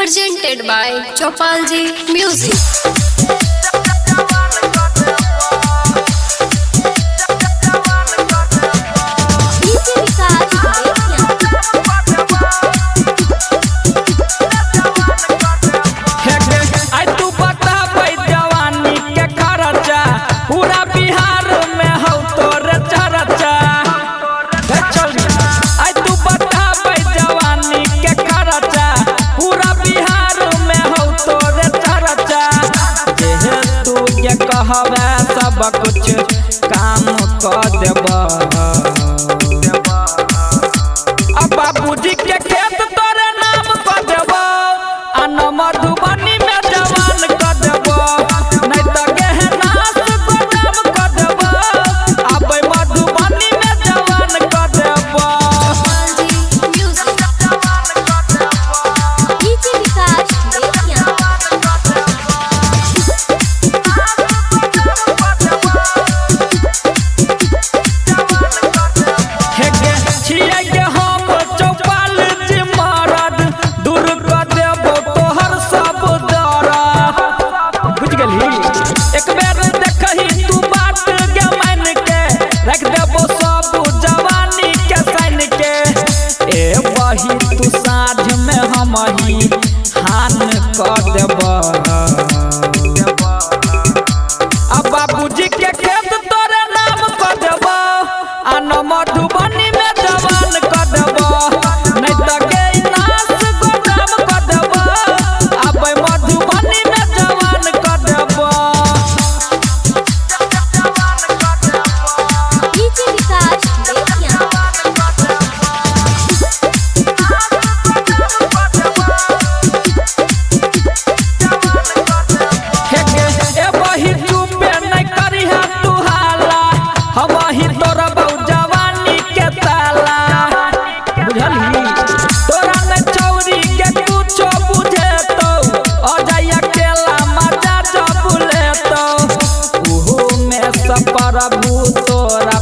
presented by Chopalji Music. कहवे सब कुछ काम कर देबा अब बाबूजी के खेत तोरे नाम कर देबा अन मधुबनी में जवान कर देबा नहीं तो गहना से गोदाम कर देबा अब मधुबनी में जवान कर देबा। तू साझ में हम ही हान कर देबा अब बाबूजी के खेत तोरे नाम कर देबा अन मधुबनी में जवान कर देबा नहीं तो गहना से गोदाम कर देबा अब मधुबनी में जवान कर देबा। प्रभु तोरा